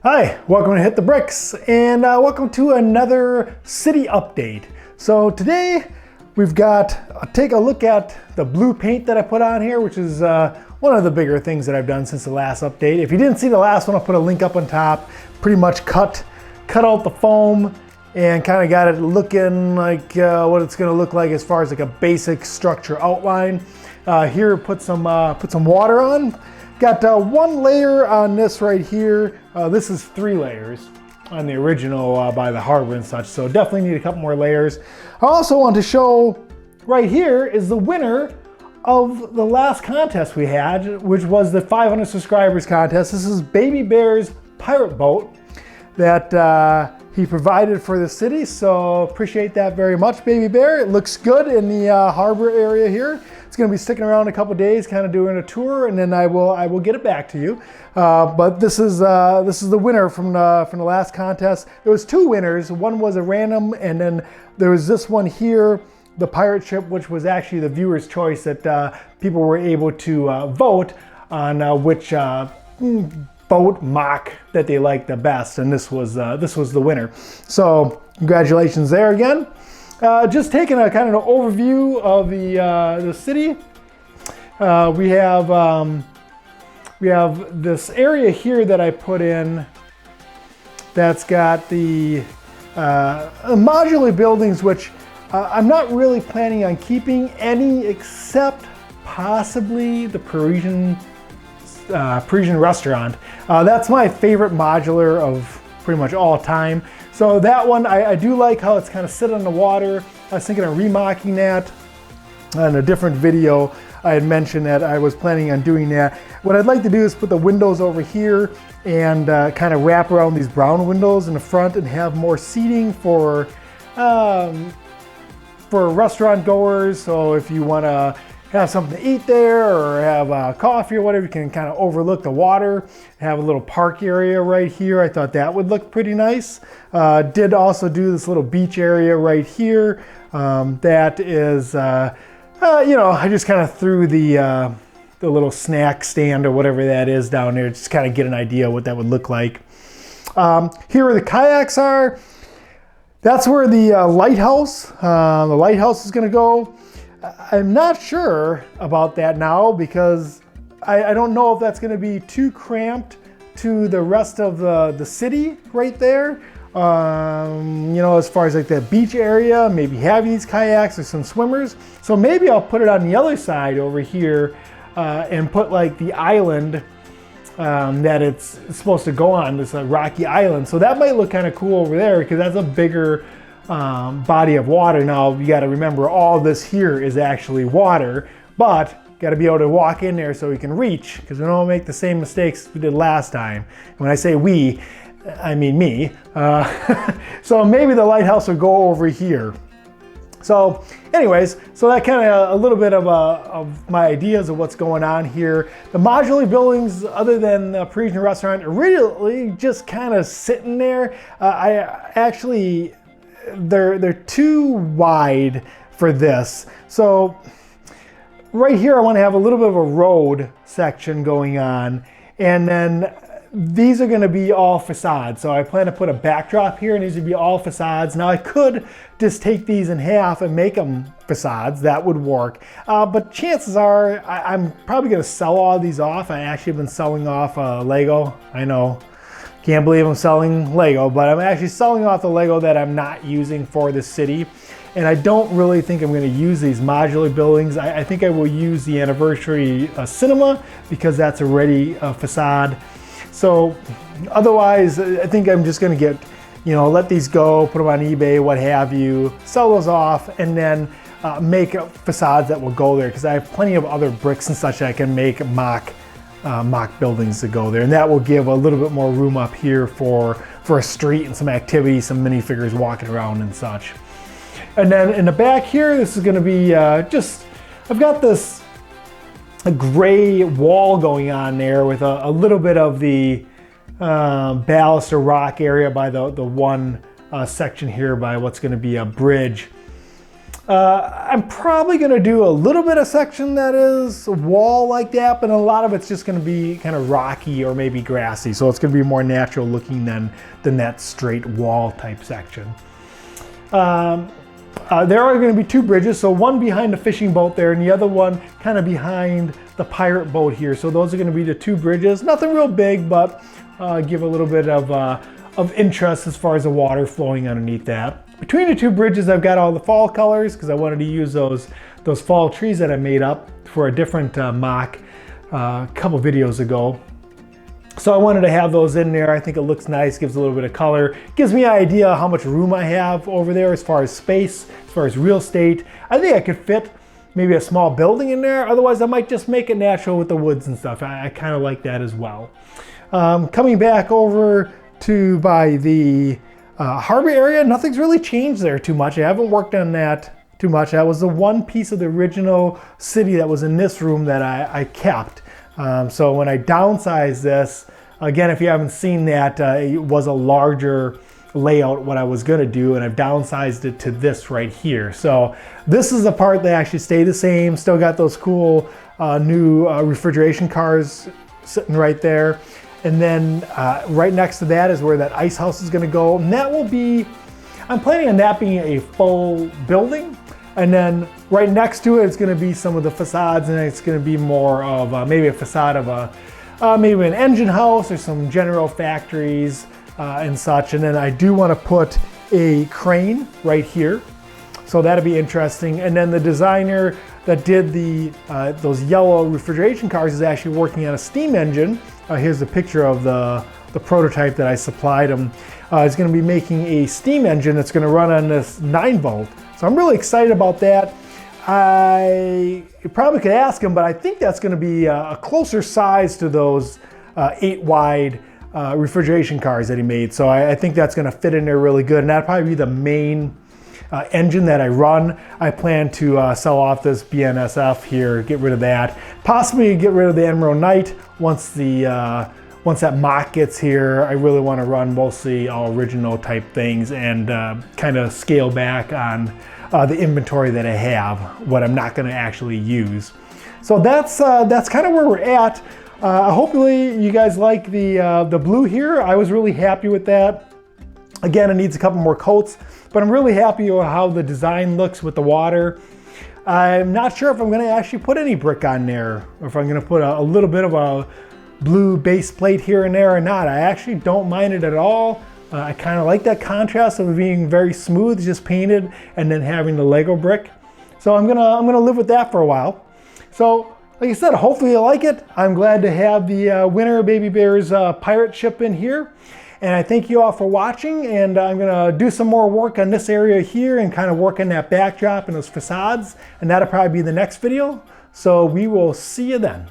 Hi, welcome to Hit the Bricks, and welcome to another city update. So today we've got, take a look at the blue paint that I put on here, which is one of the bigger things that I've done since the last update. If you didn't see the last one, I'll put a link up on top. Pretty much cut out the foam and kind of got it looking like what it's going to look like as far as like a basic structure outline. Here, put some water on. Got one layer on this right here. This is 3 layers on the original by the hardware and such, so definitely need a couple more layers. I also want to show right here is the winner of the last contest we had, which was the 500 subscribers contest. This is Baby Bear's pirate boat that he provided for the city, so appreciate that very much, Baby Bear. It looks good in the harbor area here. It's going to be sticking around a couple days, kind of doing a tour, and then I will get it back to you. But this is the winner from the last contest. There was 2 winners. One was a random, and then there was this one here, the pirate ship, which was actually the viewer's choice that people were able to vote on which boat mock that they liked the best, and this was the winner. So congratulations there again. Just taking a kind of an overview of the city. We have this area here that I put in that's got the modular buildings, which I'm not really planning on keeping any except possibly the Parisian restaurant. That's my favorite modular of pretty much all time. So that one, I do like how it's kind of sit on the water. I was thinking of remocking that. In a different video, I had mentioned that I was planning on doing that. What I'd like to do is put the windows over here and kind of wrap around these brown windows in the front and have more seating for restaurant goers. So if you want to have something to eat there or have coffee or whatever, you can kind of overlook the water, have a little park area right here. I thought that would look pretty nice. Did also do this little beach area right here. That is, I just kind of threw the little snack stand or whatever that is down there, just kind of get an idea what that would look like. Here where the kayaks are, that's where the lighthouse is gonna go. I'm not sure about that now because I don't know if that's going to be too cramped to the rest of the city right there. As far as like that beach area, maybe having these kayaks or some swimmers. So maybe I'll put it on the other side over here and put like the island that it's supposed to go on, this rocky island. So that might look kind of cool over there because that's a bigger body of water. Now you got to remember all this here is actually water, but got to be able to walk in there so we can reach, because we don't make the same mistakes we did last time. When I say we, I mean me. So maybe the lighthouse will go over here. So anyways, so that kind of a little bit of my ideas of what's going on here. The modular buildings, other than the Parisian restaurant, are really just kind of sitting there. They're too wide for this. So right here I want to have a little bit of a road section going on, and then these are going to be all facades. So I plan to put a backdrop here, and these would be all facades. Now I could just take these in half and make them facades. That would work. But chances are I'm probably going to sell all these off. I actually have been selling off Lego. I know. Can't believe I'm selling Lego, but I'm actually selling off the Lego that I'm not using for the city. And I don't really think I'm going to use these modular buildings. I think I will use the anniversary cinema because that's already a facade. So otherwise, I think I'm just going to get, let these go, put them on eBay, what have you, sell those off, and then make facades that will go there, because I have plenty of other bricks and such that I can make mock buildings to go there, and that will give a little bit more room up here for a street and some activity, some minifigures walking around and such. And then in the back here, this is going to be I've got this gray wall going on there with a little bit of the ballast or rock area by the one section here by what's going to be a bridge. I'm probably going to do a little bit of section that is wall like that, but a lot of it's just going to be kind of rocky or maybe grassy. So it's going to be more natural looking than that straight wall type section. There are going to be two bridges, so one behind the fishing boat there and the other one kind of behind the pirate boat here. So those are going to be the two bridges. Nothing real big, but give a little bit of interest as far as the water flowing underneath that. Between the two bridges, I've got all the fall colors because I wanted to use those fall trees that I made up for a different mock a couple videos ago. So I wanted to have those in there. I think it looks nice, gives a little bit of color, gives me an idea how much room I have over there as far as space, as far as real estate. I think I could fit maybe a small building in there. Otherwise, I might just make it natural with the woods and stuff. I kind of like that as well. Coming back over to by the harbor area, nothing's really changed there too much. I haven't worked on that too much. That was the one piece of the original city that was in this room that I kept. So when I downsized this, again, if you haven't seen that, it was a larger layout what I was gonna do, and I've downsized it to this right here. So this is the part that actually stayed the same. Still got those cool new refrigeration cars sitting right there. And then right next to that is where that ice house is going to go. And that will be, I'm planning on that being a full building. And then right next to it is going to be some of the facades, and it's going to be more of maybe a facade of maybe an engine house or some general factories and such. And then I do want to put a crane right here. So that'll be interesting. And then the designer that did those yellow refrigeration cars is actually working on a steam engine. Here's a picture of the prototype that I supplied him. He's going to be making a steam engine that's going to run on this 9-volt. So I'm really excited about that. I probably could ask him, but I think that's going to be a closer size to those 8-wide refrigeration cars that he made. So I think that's going to fit in there really good, and that'll probably be the main engine that I run. I plan to sell off this BNSF here, get rid of that. Possibly get rid of the Emerald Knight once that MOCS gets here. I really want to run mostly all original type things and kind of scale back on the inventory that I have, what I'm not going to actually use. So that's kind of where we're at. Hopefully you guys like the blue here. I was really happy with that. Again, it needs a couple more coats, but I'm really happy with how the design looks with the water. I'm not sure if I'm going to actually put any brick on there, or if I'm going to put a little bit of a blue base plate here and there or not. I actually don't mind it at all. I kind of like that contrast of it being very smooth, just painted, and then having the Lego brick. So I'm gonna live with that for a while. So like I said, hopefully you like it. I'm glad to have the Winter Baby Bears pirate ship in here. And I thank you all for watching, and I'm gonna do some more work on this area here and kind of work on that backdrop and those facades, and that'll probably be the next video. So we will see you then.